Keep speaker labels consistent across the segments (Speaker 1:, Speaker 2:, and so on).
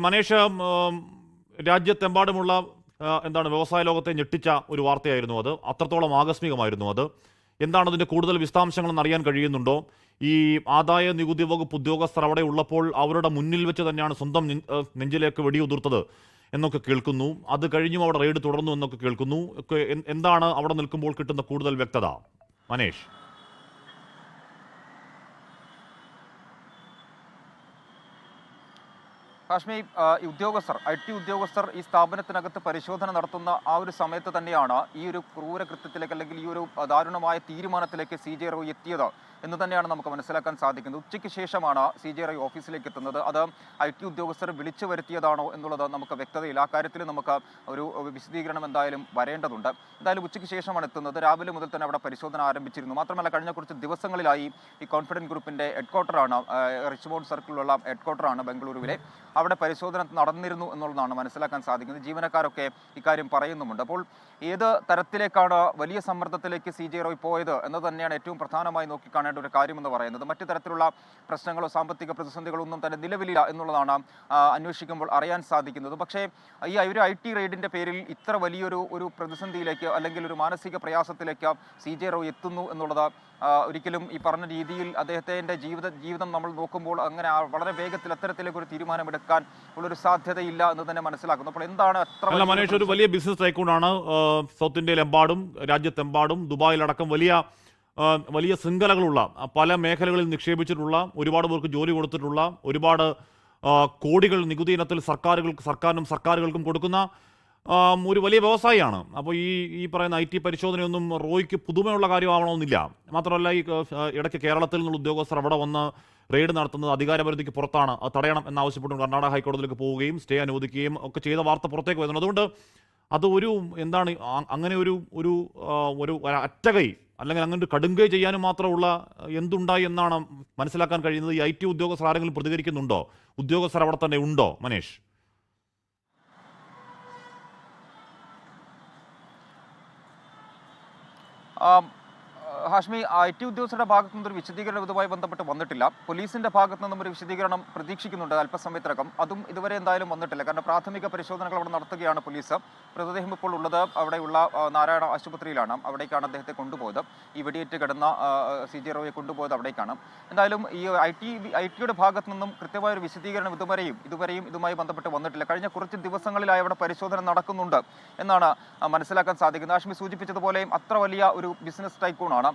Speaker 1: മനീഷ്, രാജ്യത്തെമ്പാടുമുള്ള എന്താണ് വ്യവസായ ലോകത്തെ ഞെട്ടിച്ച ഒരു വാർത്തയായിരുന്നു അത്. അത്രത്തോളം ആകസ്മികമായിരുന്നു അത്. എന്താണ് അതിൻ്റെ കൂടുതൽ വിശദാംശങ്ങളെന്ന് അറിയാൻ കഴിയുന്നുണ്ടോ? ഈ ആദായ നികുതി വകുപ്പ് ഉദ്യോഗസ്ഥർ അവിടെ ഉള്ളപ്പോൾ അവരുടെ മുന്നിൽ വെച്ച് തന്നെയാണ് സ്വന്തം നെഞ്ചിലേക്ക് വെടിയുതിർത്തത് എന്നൊക്കെ കേൾക്കുന്നു. അത് കഴിഞ്ഞും അവിടെ റെയ്ഡ് തുടർന്നു എന്നൊക്കെ കേൾക്കുന്നു. എന്താണ് അവിടെ നിൽക്കുമ്പോൾ കിട്ടുന്ന കൂടുതൽ വ്യക്തത, മനീഷ്?
Speaker 2: കാശ്മീർ ഉദ്യോഗസ്ഥർ IT ഉദ്യോഗസ്ഥർ ഈ സ്ഥാപനത്തിനകത്ത് പരിശോധന നടത്തുന്ന ആ ഒരു സമയത്ത് തന്നെയാണ് ഈ ഒരു ക്രൂരകൃത്യത്തിലേക്ക് അല്ലെങ്കിൽ ഈ ഒരു ദാരുണമായ തീരുമാനത്തിലേക്ക് CJ റോയ് എത്തിയത് എന്ന് തന്നെയാണ് നമുക്ക് മനസ്സിലാക്കാൻ സാധിക്കുന്നത്. ഉച്ചയ്ക്ക് ശേഷമാണ് CJ റോയ് ഓഫീസിലേക്ക് എത്തുന്നത്. അത് IT ഉദ്യോഗസ്ഥർ വിളിച്ചു വരുത്തിയതാണോ എന്നുള്ളത് നമുക്ക് വ്യക്തതയില്ല. ആ കാര്യത്തിൽ നമുക്ക് ഒരു വിശദീകരണം എന്തായാലും വരേണ്ടതുണ്ട്. എന്തായാലും ഉച്ചയ്ക്ക് ശേഷമാണ് എത്തുന്നത്. രാവിലെ മുതൽ തന്നെ അവിടെ പരിശോധന ആരംഭിച്ചിരുന്നു. മാത്രമല്ല കഴിഞ്ഞ കുറച്ച് ദിവസങ്ങളിലായി ഈ കോൺഫിഡൻറ്റ് ഗ്രൂപ്പിൻ്റെ ഹെഡ്ക്വാർട്ടറാണ്, റിച്ച്മോണ്ട് സർക്കിളിലുള്ള ഹെഡ്ക്വാർട്ടറാണ് ബംഗളൂരുവിലെ. അവിടെ പരിശോധന നടന്നിരുന്നു എന്നുള്ളതാണ് മനസ്സിലാക്കാൻ സാധിക്കുന്നത്. ജീവനക്കാരൊക്കെ ഇക്കാര്യം പറയുന്നുമുണ്ട്. അപ്പോൾ ഏത് തരത്തിലേക്കാണ് വലിയ സമ്മർദ്ദത്തിലേക്ക് CJ റോയ് പോയത് എന്ന് തന്നെയാണ് ഏറ്റവും പ്രധാനമായി നോക്കിക്കാണേണ്ട ഒരു കാര്യമെന്ന് പറയുന്നത്. മറ്റു തരത്തിലുള്ള പ്രശ്നങ്ങളോ സാമ്പത്തിക പ്രതിസന്ധികളോ ഒന്നും തന്നെ നിലവിലില്ല എന്നുള്ളതാണ് അന്വേഷിക്കുമ്പോൾ അറിയാൻ സാധിക്കുന്നത്. പക്ഷേ ഈ ഒരു IT റെയ്ഡിൻ്റെ പേരിൽ ഇത്ര വലിയൊരു പ്രതിസന്ധിയിലേക്ക് അല്ലെങ്കിൽ ഒരു മാനസിക പ്രയാസത്തിലേക്ക് CJ റോയ് എത്തുന്നു എന്നുള്ളത് ഒരിക്കലും ഈ പറഞ്ഞ രീതിയിൽ അദ്ദേഹത്തിൻ്റെ ജീവിതം നമ്മൾ നോക്കുമ്പോൾ അങ്ങനെ വളരെ വേഗത്തിൽ അത്തരത്തിലേക്ക് ഒരു തീരുമാനമെടുക്കാൻ ഉള്ളൊരു സാധ്യതയില്ല എന്ന് തന്നെ മനസ്സിലാക്കുന്നു. അപ്പോൾ എന്താണ്
Speaker 1: അല്ല മനീഷ്, ഒരു വലിയ ബിസിനസ് ടൈക്കൂണാണ്. സൗത്ത് ഇന്ത്യയിലെമ്പാടും രാജ്യത്തെമ്പാടും ദുബായിലടക്കം വലിയ ശൃംഖലകളുള്ള പല മേഖലകളിൽ നിക്ഷേപിച്ചിട്ടുള്ള, ഒരുപാട് പേർക്ക് ജോലി കൊടുത്തിട്ടുള്ള, ഒരുപാട് കോടികൾ നികുതി ഇനത്തിൽ സർക്കാരുകൾക്കും കൊടുക്കുന്ന ഒരു വലിയ വ്യവസായിയാണ്. അപ്പോൾ ഈ പറയുന്ന IT പരിശോധനയൊന്നും റോയ്ക്ക് പുതുമയുള്ള കാര്യമാവണമെന്നില്ല. മാത്രമല്ല ഈ ഇടയ്ക്ക് കേരളത്തിൽ നിന്നുള്ള ഉദ്യോഗസ്ഥർ അവിടെ വന്ന് റെയ്ഡ് നടത്തുന്നത് അധികാരപരിധിക്ക് പുറത്താണ്, അത് തടയണം എന്നാവശ്യപ്പെട്ടും കർണാടക ഹൈക്കോടതിയിലേക്ക് പോവുകയും സ്റ്റേ അനുവദിക്കുകയും ഒക്കെ ചെയ്ത വാർത്ത പുറത്തേക്ക് വരുന്നുണ്ട്. അതുകൊണ്ട് അത് എന്താണ് അങ്ങനെ ഒരു അറ്റകൈ അല്ലെങ്കിൽ അങ്ങനെ ഒരു കടുങ്കൈ ചെയ്യാനും മാത്രമുള്ള എന്തുണ്ടായി എന്നാണ് മനസ്സിലാക്കാൻ കഴിയുന്നത്. ഈ IT ഉദ്യോഗസ്ഥർ ആരെങ്കിലും പ്രതികരിക്കുന്നുണ്ടോ? ഉദ്യോഗസ്ഥർ അവിടെ തന്നെ ഉണ്ടോ മനീഷ്?
Speaker 2: ഹാഷ്മി, IT ഉദ്യോഗസ്ഥരുടെ ഭാഗത്തു നിന്നൊരു വിശദീകരണം ഇതുമായി ബന്ധപ്പെട്ട് വന്നിട്ടില്ല. പോലീസിന്റെ ഭാഗത്തു നിന്നും ഒരു വിശദീകരണം പ്രതീക്ഷിക്കുന്നുണ്ട് അല്പസമയത്തിനകം. അതും ഇതുവരെ എന്തായാലും വന്നിട്ടില്ല. കാരണം പ്രാഥമിക പരിശോധനകൾ അവിടെ നടത്തുകയാണ് പോലീസ്. മൃതദേഹം ഇപ്പോൾ ഉള്ളത് അവിടെയുള്ള നാരായണ ആശുപത്രിയിലാണ്. അവിടേക്കാണ് അദ്ദേഹത്തെ കൊണ്ടുപോയത്. ഈ വെടിയേറ്റ് കിടന്ന CJ റോയെ കൊണ്ടുപോയത് അവിടേക്കാണ്. എന്തായാലും ഈ IT യുടെ ഭാഗത്തു നിന്നും കൃത്യമായ ഒരു വിശദീകരണം ഇതുവരെയും ഇതുമായി ബന്ധപ്പെട്ട് വന്നിട്ടില്ല. കഴിഞ്ഞ കുറച്ച് ദിവസങ്ങളിലായി അവിടെ പരിശോധന നടക്കുന്നുണ്ട് എന്നാണ് മനസ്സിലാക്കാൻ സാധിക്കുന്നത്. ഹാഷ്മി സൂചിപ്പിച്ചതുപോലെ അത്ര വലിയ ഒരു ബിസിനസ് ടൈക്കൂണാണ്.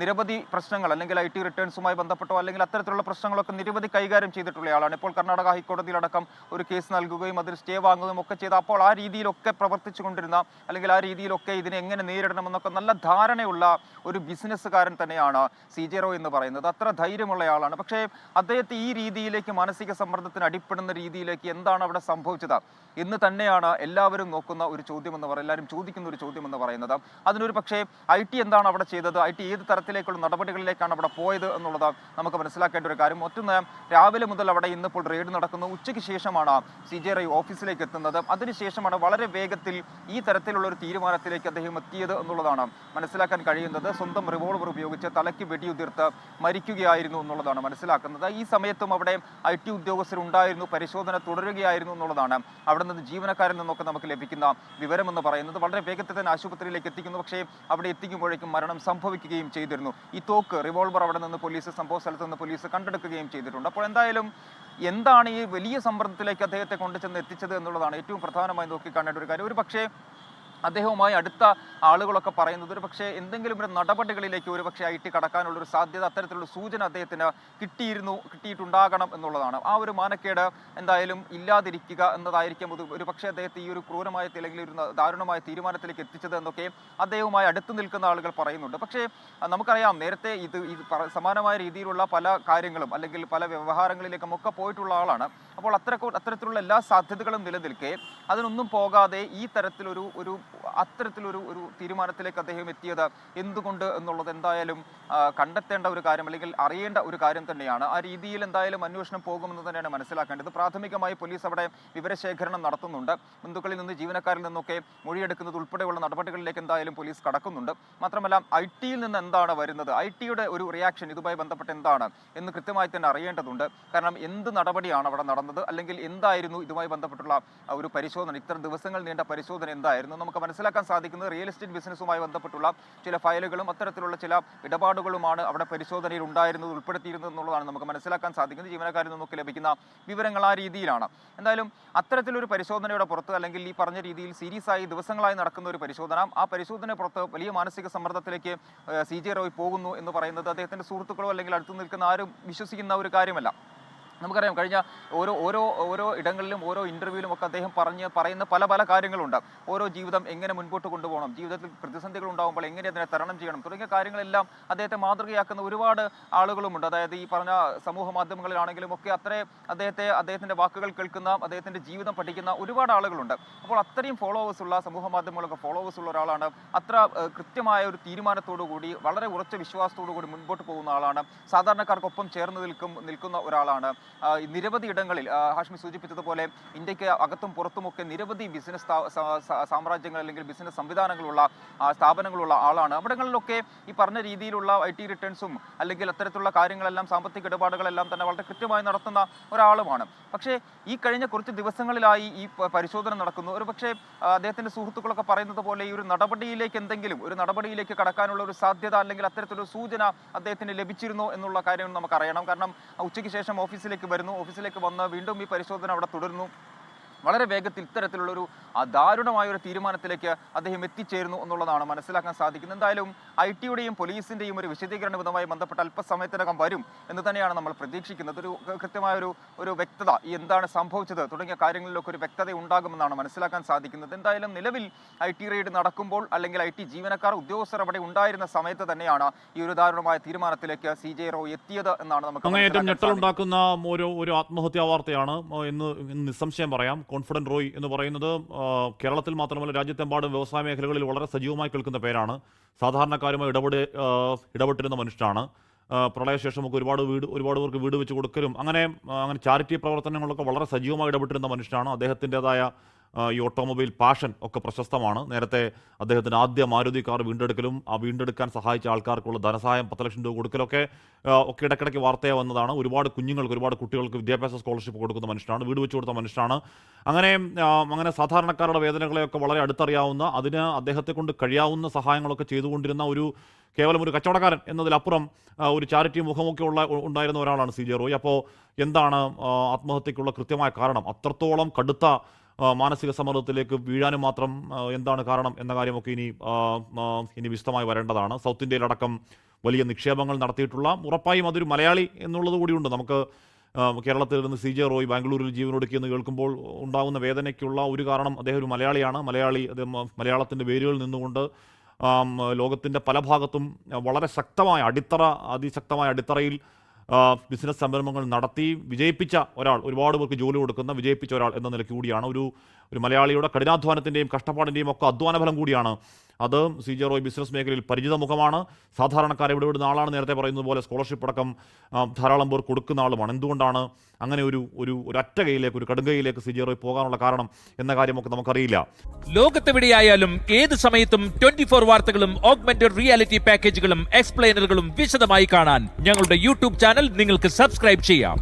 Speaker 2: നിരവധി പ്രശ്നങ്ങൾ അല്ലെങ്കിൽ IT റിട്ടേൺസുമായി ബന്ധപ്പെട്ടോ അല്ലെങ്കിൽ അത്തരത്തിലുള്ള പ്രശ്നങ്ങളൊക്കെ നിരവധി കൈകാര്യം ചെയ്തിട്ടുള്ളയാളാണ്. ഇപ്പോൾ കർണാടക ഹൈക്കോടതിയിലടക്കം ഒരു കേസ് നൽകുകയും അതിൽ സ്റ്റേ വാങ്ങുകയും ഒക്കെ ചെയ്ത് അപ്പോൾ ആ രീതിയിലൊക്കെ പ്രവർത്തിച്ചു കൊണ്ടിരുന്ന അല്ലെങ്കിൽ ആ രീതിയിലൊക്കെ ഇതിനെ എങ്ങനെ നേരിടണമെന്നൊക്കെ നല്ല ധാരണയുള്ള ഒരു ബിസിനസ്സുകാരൻ തന്നെയാണ് CJ റോയ് എന്ന് പറയുന്നത്. അത്ര ധൈര്യമുള്ളയാളാണ്. പക്ഷേ അദ്ദേഹത്തെ ഈ രീതിയിലേക്ക് മാനസിക സമ്മർദ്ദത്തിന് അടിപ്പെടുന്ന രീതിയിലേക്ക് എന്താണ് അവിടെ സംഭവിച്ചത് എന്ന് തന്നെയാണ് എല്ലാവരും നോക്കുന്ന ഒരു ചോദ്യമെന്ന് എല്ലാവരും ചോദിക്കുന്ന ഒരു ചോദ്യമെന്ന് പറയുന്നത്. അതിനൊരു പക്ഷേ IT എന്താണ് അവിടെ ചെയ്തത്, IT ഏത് തരത്തിലേക്കുള്ള നടപടികളിലേക്കാണ് അവിടെ പോയത് എന്നുള്ളത് നമുക്ക് മനസ്സിലാക്കേണ്ട ഒരു കാര്യം. മറ്റൊന്ന്, രാവിലെ മുതൽ അവിടെ ഇന്നിപ്പോൾ റെയ്ഡ് നടക്കുന്നു. ഉച്ചയ്ക്ക് ശേഷമാണ് CJ റോയ് ഓഫീസിലേക്ക് എത്തുന്നത്. അതിനുശേഷമാണ് വളരെ വേഗത്തിൽ ഈ തരത്തിലുള്ള ഒരു തീരുമാനത്തിലേക്ക് അദ്ദേഹം എത്തിയത് എന്നുള്ളതാണ് മനസ്സിലാക്കാൻ കഴിയുന്നത്. സ്വന്തം റിവോൾവർ ഉപയോഗിച്ച് തലയ്ക്ക് വെടിയുതിർത്ത് മരിക്കുകയായിരുന്നു എന്നുള്ളതാണ് മനസ്സിലാക്കുന്നത്. ഈ സമയത്തും അവിടെ IT ഉദ്യോഗസ്ഥരുണ്ടായിരുന്നു, പരിശോധന തുടരുകയായിരുന്നു എന്നുള്ളതാണ് അവിടെ നിന്ന് ജീവനക്കാരിൽ നിന്നൊക്കെ നമുക്ക് ലഭിക്കുന്ന വിവരമെന്ന് പറയുന്നത്. വളരെ വേഗത്തിൽ തന്നെ ആശുപത്രിയിലേക്ക് എത്തിക്കുന്നു. പക്ഷേ അവിടെ എത്തിക്കുമ്പോഴേക്കും മരണം സംഭവിക്കുകയും ചെയ്തിരുന്നു. ഈ റിവോൾവർ അവിടെ നിന്ന് സംഭവ സ്ഥലത്ത് നിന്ന് പോലീസ് കണ്ടെടുക്കുകയും ചെയ്തിട്ടുണ്ട്. അപ്പോൾ എന്തായാലും എന്താണ് ഈ വലിയ സമ്മർദ്ദത്തിലേക്ക് അദ്ദേഹത്തെ കൊണ്ടുചെന്ന് എത്തിച്ചത് എന്നുള്ളതാണ് ഏറ്റവും പ്രധാനമായി നോക്കിക്കാണേണ്ട ഒരു കാര്യം. ഒരു പക്ഷേ അദ്ദേഹവുമായി അടുത്ത ആളുകളൊക്കെ പറയുന്നത് ഒരു പക്ഷേ എന്തെങ്കിലും ഒരു നടപടികളിലേക്ക് ഒരു പക്ഷേ IT കടക്കാനുള്ളൊരു സാധ്യത, അത്തരത്തിലുള്ള സൂചന അദ്ദേഹത്തിന് കിട്ടിയിട്ടുണ്ടാകണം എന്നുള്ളതാണ്. ആ ഒരു മാനക്കേട് എന്തായാലും ഇല്ലാതിരിക്കുക എന്നതായിരിക്കും ഒരു പക്ഷേ അദ്ദേഹത്തെ ഈ ഒരു ക്രൂരമായ അല്ലെങ്കിൽ ഒരു ദാരുണമായ തീരുമാനത്തിലേക്ക് എത്തിച്ചത് എന്നൊക്കെ അദ്ദേഹവുമായി അടുത്ത് നിൽക്കുന്ന ആളുകൾ പറയുന്നുണ്ട്. പക്ഷേ നമുക്കറിയാം നേരത്തെ ഇത് സമാനമായ രീതിയിലുള്ള പല കാര്യങ്ങളും അല്ലെങ്കിൽ പല വ്യവഹാരങ്ങളിലേക്കും ഒക്കെ പോയിട്ടുള്ള ആളാണ്. അപ്പോൾ അത്തരത്തിലുള്ള എല്ലാ സാധ്യതകളും നിലനിൽക്കെ അതിനൊന്നും പോകാതെ ഈ തരത്തിലൊരു അത്തരത്തിലൊരു തീരുമാനത്തിലേക്ക് അദ്ദേഹം എത്തിയത് എന്തുകൊണ്ട് എന്നുള്ളത് എന്തായാലും കണ്ടെത്തേണ്ട ഒരു കാര്യം, അല്ലെങ്കിൽ അറിയേണ്ട ഒരു കാര്യം തന്നെയാണ്. ആ രീതിയിൽ എന്തായാലും അന്വേഷണം പോകുമെന്ന് തന്നെയാണ് മനസ്സിലാക്കേണ്ടത്. പ്രാഥമികമായി പോലീസ് അവിടെ വിവരശേഖരണം നടത്തുന്നുണ്ട്. ബന്ധുക്കളിൽ നിന്ന്, ജീവനക്കാരിൽ നിന്നൊക്കെ മൊഴിയെടുക്കുന്നത് ഉൾപ്പെടെയുള്ള നടപടികളിലേക്ക് എന്തായാലും പോലീസ് കടക്കുന്നുണ്ട്. മാത്രമല്ല IT-യിൽ നിന്ന് എന്താണ് വരുന്നത്, IT-യുടെ ഒരു റിയാക്ഷൻ ഇതുമായി ബന്ധപ്പെട്ട് എന്താണ് എന്ന് കൃത്യമായി തന്നെ അറിയേണ്ടതുണ്ട്. കാരണം എന്ത് നടപടിയാണ് അവിടെ നടന്നത്, അല്ലെങ്കിൽ എന്തായിരുന്നു ഇതുമായി ബന്ധപ്പെട്ടുള്ള ഒരു പരിശോധന, ഇത്ര ദിവസങ്ങൾ നീണ്ട പരിശോധന എന്തായിരുന്നു? നമുക്ക് മനസ്സിലാക്കാൻ സാധിക്കുന്നത് റിയൽ എസ്റ്റേറ്റ് ബിസിനസ്സുമായി ബന്ധപ്പെട്ടുള്ള ചില ഫയലുകളും അത്തരത്തിലുള്ള ചില ഇടപാടുകളുമാണ് അവിടെ പരിശോധനയിൽ ഉണ്ടായിരുന്നത്, ഉൾപ്പെടുത്തിയിരുന്നത് എന്നുള്ളതാണ് നമുക്ക് മനസ്സിലാക്കാൻ സാധിക്കുന്നത്. ജീവനക്കാരിൽ നിന്നൊക്കെ ലഭിക്കുന്ന വിവരങ്ങൾ ആ രീതിയിലാണ്. എന്തായാലും അത്തരത്തിലൊരു പരിശോധനയുടെ പുറത്ത്, അല്ലെങ്കിൽ ഈ പറഞ്ഞ രീതിയിൽ സീരീസ് ആയി ദിവസങ്ങളായി നടക്കുന്ന ഒരു പരിശോധന, ആ പരിശോധന പുറത്ത് വലിയ മാനസിക സമ്മർദ്ദത്തിലേക്ക് CJ റോയ് പോകുന്നു എന്ന് പറയുന്നത് അദ്ദേഹത്തിന്റെ സുഹൃത്തുക്കളോ അല്ലെങ്കിൽ അടുത്ത് നിൽക്കുന്ന ആരും വിശ്വസിക്കുന്ന ഒരു കാര്യമല്ല. നമുക്കറിയാം, കഴിഞ്ഞ ഓരോ ഇടങ്ങളിലും ഓരോ ഇന്റർവ്യൂവിലും ഒക്കെ അദ്ദേഹം പറയുന്ന പല കാര്യങ്ങളുണ്ട്. ഓരോ ജീവിതം എങ്ങനെ മുൻപോട്ട് കൊണ്ടുപോകണം, ജീവിതത്തിൽ പ്രതിസന്ധികൾ ഉണ്ടാകുമ്പോൾ എങ്ങനെ അതിനെ തരണം ചെയ്യണം തുടങ്ങിയ കാര്യങ്ങളെല്ലാം അദ്ദേഹത്തെ മാതൃകയാക്കുന്ന ഒരുപാട് ആളുകളുമുണ്ട്. അതായത് ഈ പറഞ്ഞ സമൂഹ മാധ്യമങ്ങളിലാണെങ്കിലും ഒക്കെ അദ്ദേഹത്തിന്റെ വാക്കുകൾ കേൾക്കുന്ന, അദ്ദേഹത്തിന്റെ ജീവിതം പഠിക്കുന്ന ഒരുപാട് ആളുകളുണ്ട്. അപ്പോൾ അത്രയും ഫോളോവേഴ്സ് ഉള്ള, സമൂഹ മാധ്യമങ്ങളൊക്കെ ഫോളോവേഴ്സ് ഉള്ള ഒരാളാണ്. അത്ര കൃത്യമായ ഒരു തീരുമാനത്തോടു കൂടി, വളരെ ഉറച്ച വിശ്വാസത്തോടു കൂടി മുൻപോട്ട് പോകുന്ന ആളാണ്. സാധാരണക്കാർക്കൊപ്പം ചേർന്ന് നിൽക്കുന്ന ഒരാളാണ്. നിരവധി ഇടങ്ങളിൽ ഹാഷ്മി സൂചിപ്പിച്ചതുപോലെ ഇന്ത്യക്ക് അകത്തും പുറത്തുമൊക്കെ നിരവധി ബിസിനസ് സാമ്രാജ്യങ്ങൾ അല്ലെങ്കിൽ ബിസിനസ് സംവിധാനങ്ങളുള്ള സ്ഥാപനങ്ങളുള്ള ആളാണ്. അവിടങ്ങളിലൊക്കെ ഈ പറഞ്ഞ രീതിയിലുള്ള IT റിട്ടേൺസും അല്ലെങ്കിൽ അത്തരത്തിലുള്ള കാര്യങ്ങളെല്ലാം, സാമ്പത്തിക ഇടപാടുകളെല്ലാം തന്നെ വളരെ കൃത്യമായി നടത്തുന്ന ഒരാളുമാണ്. പക്ഷേ ഈ കഴിഞ്ഞ കുറച്ച് ദിവസങ്ങളിലായി ഈ പരിശോധന നടക്കുന്നു. ഒരു പക്ഷേ അദ്ദേഹത്തിന്റെ സുഹൃത്തുക്കളൊക്കെ പറയുന്നത് പോലെ ഈ ഒരു നടപടിയിലേക്ക് കടക്കാനുള്ള ഒരു സാധ്യത, അല്ലെങ്കിൽ അത്തരത്തിലൊരു സൂചന അദ്ദേഹത്തിന് ലഭിച്ചിരുന്നോ എന്നുള്ള കാര്യം നമുക്കറിയണം. കാരണം ഉച്ചയ്ക്ക് ശേഷം ഓഫീസിലേക്ക് വന്ന് വീണ്ടും ഈ പരിശോധന അവിടെ തുടരുന്നു. വളരെ വേഗത്തിൽ ഇത്തരത്തിലുള്ളൊരു ദാരുണമായ ഒരു തീരുമാനത്തിലേക്ക് അദ്ദേഹം എത്തിച്ചേരുന്നു എന്നുള്ളതാണ് മനസ്സിലാക്കാൻ സാധിക്കുന്നത്. എന്തായാലും IT-യുടെയും പോലീസിന്റെയും ഒരു വിശദീകരണം ഇതുമായി ബന്ധപ്പെട്ട് അല്പസമയത്തിനകം വരും എന്ന് തന്നെയാണ് നമ്മൾ പ്രതീക്ഷിക്കുന്നത്. കൃത്യമായ ഒരു വ്യക്തത, ഈ എന്താണ് സംഭവിച്ചത് തുടങ്ങിയ കാര്യങ്ങളിലൊക്കെ ഒരു വ്യക്തത ഉണ്ടാകുമെന്നാണ് മനസ്സിലാക്കാൻ സാധിക്കുന്നത്. എന്തായാലും നിലവിൽ IT റെയ്ഡ് നടക്കുമ്പോൾ, അല്ലെങ്കിൽ IT ജീവനക്കാർ, ഉദ്യോഗസ്ഥർ അവിടെ ഉണ്ടായിരുന്ന സമയത്ത് തന്നെയാണ് ഈ ഒരു ദാരുണമായ തീരുമാനത്തിലേക്ക് CJ റോയ് എത്തിയത് എന്നാണ് നമുക്ക്
Speaker 1: ഏറ്റവും ഞെട്ടലുണ്ടാക്കുന്ന ഒരു ആത്മഹത്യാ വാർത്തയാണ് എന്ന് നിസ്സംശയം പറയാം. കോൺഫിഡന്റ് റോയ് എന്ന് പറയുന്നത് കേരളത്തിൽ മാത്രമല്ല രാജ്യത്തെമ്പാടും വ്യവസായ മേഖലകളിൽ വളരെ സജീവമായി കേൾക്കുന്ന പേരാണ്. സാധാരണക്കാരുമായി ഇടപെട്ടിരുന്ന മനുഷ്യനാണ്. പ്രളയശേഷമൊക്കെ ഒരുപാട് പേർക്ക് വീട് വെച്ച് കൊടുക്കലും അങ്ങനെ ചാരിറ്റി പ്രവർത്തനങ്ങളൊക്കെ വളരെ സജീവമായി ഇടപെട്ടിരുന്ന മനുഷ്യനാണ്. അദ്ദേഹത്തിൻ്റെതായ ഈ ഓട്ടോമൊബൈൽ പാഷൻ ഒക്കെ പ്രശസ്തമാണ്. നേരത്തെ അദ്ദേഹത്തിന് ആദ്യ മാരുതി കാർ വീണ്ടെടുക്കലും ആ വീണ്ടെടുക്കാൻ സഹായിച്ച ആൾക്കാർക്കുള്ള ധനസഹായം 10 ലക്ഷം രൂപ കൊടുക്കലൊക്കെ ഇടയ്ക്കിടയ്ക്ക് വാർത്തയായി വന്നതാണ്. ഒരുപാട് കുട്ടികൾക്ക് വിദ്യാഭ്യാസ സ്കോളർഷിപ്പ് കൊടുക്കുന്ന മനുഷ്യനാണ്, വീട് വെച്ച് കൊടുത്ത മനുഷ്യനാണ്. അങ്ങനെ സാധാരണക്കാരുടെ വേദനകളെയൊക്കെ വളരെ അടുത്തറിയാവുന്ന, അതിന് അദ്ദേഹത്തെ കൊണ്ട് കഴിയാവുന്ന സഹായങ്ങളൊക്കെ ചെയ്തുകൊണ്ടിരുന്ന കേവലം ഒരു കച്ചവടക്കാരൻ എന്നതിലപ്പുറം ഒരു ചാരിറ്റി മുഖമൊക്കെ ഉണ്ടായിരുന്ന ഒരാളാണ് CJ റോയ്. അപ്പോൾ എന്താണ് ആത്മഹത്യക്കുള്ള കൃത്യമായ കാരണം? അത്രത്തോളം കടുത്ത മാനസിക സമ്മർദ്ദത്തിലേക്ക് വീഴാനും മാത്രം എന്താണ് കാരണം എന്ന കാര്യമൊക്കെ ഇനി വിശദമായി വരേണ്ടതാണ്. സൗത്ത് ഇന്ത്യയിലടക്കം വലിയ നിക്ഷേപങ്ങൾ നടത്തിയിട്ടുള്ള, ഉറപ്പായും അതൊരു മലയാളി എന്നുള്ളത് കൂടിയുണ്ട്. നമുക്ക് കേരളത്തിൽ നിന്ന് CJ റോയ് ബാംഗ്ലൂരിൽ ജീവനൊടുക്കിയെന്ന് കേൾക്കുമ്പോൾ ഉണ്ടാകുന്ന വേദനയ്ക്കുള്ള ഒരു കാരണം അദ്ദേഹം ഒരു മലയാളിയാണ്. മലയാളത്തിൻ്റെ വേരുകളിൽ നിന്നുകൊണ്ട് ലോകത്തിൻ്റെ പല ഭാഗത്തും വളരെ അതിശക്തമായ അടിത്തറയിൽ ബിസിനസ് സംരംഭങ്ങൾ നടത്തി വിജയിപ്പിച്ച ഒരാൾ, ഒരുപാട് പേർക്ക് ജോലി കൊടുക്കുന്ന വിജയിപ്പിച്ച ഒരാൾ എന്ന നിലയ്ക്ക് കൂടിയാണ്. ഒരു മലയാളിയുടെ കഠിനാധ്വാനത്തിൻ്റെയും കഷ്ടപ്പാടിൻ്റെയും ഒക്കെ അധ്വാനഫലം കൂടിയാണ് അത്. CJ റോയ് ബിസിനസ് മേഖലയിൽ പരിചിത മുഖമാണ്. സാധാരണക്കാരെ വിടുന്ന ആളാണ്. നേരത്തെ പറയുന്നത് പോലെ സ്കോളർഷിപ്പ് അടക്കം ധാരാളം പേർ കൊടുക്കുന്ന ആളുമാണ്. എന്തുകൊണ്ടാണ് അങ്ങനെ ഒരു അറ്റകയിലേക്ക്, ഒരു കടുങ്കയിലേക്ക് CJ റോയ് പോകാനുള്ള കാരണം എന്ന കാര്യമൊക്കെ നമുക്കറിയില്ല.
Speaker 3: ലോകത്തെവിടെയായാലും ഏത് സമയത്തും 24 വാർത്തകളും ഓഗ്മെന്റഡ് റിയാലിറ്റി പാക്കേജുകളും എക്സ്പ്ലെയിനറുകളും വിശദമായി കാണാൻ ഞങ്ങളുടെ YouTube ചാനൽ നിങ്ങൾക്ക് സബ്സ്ക്രൈബ് ചെയ്യാം.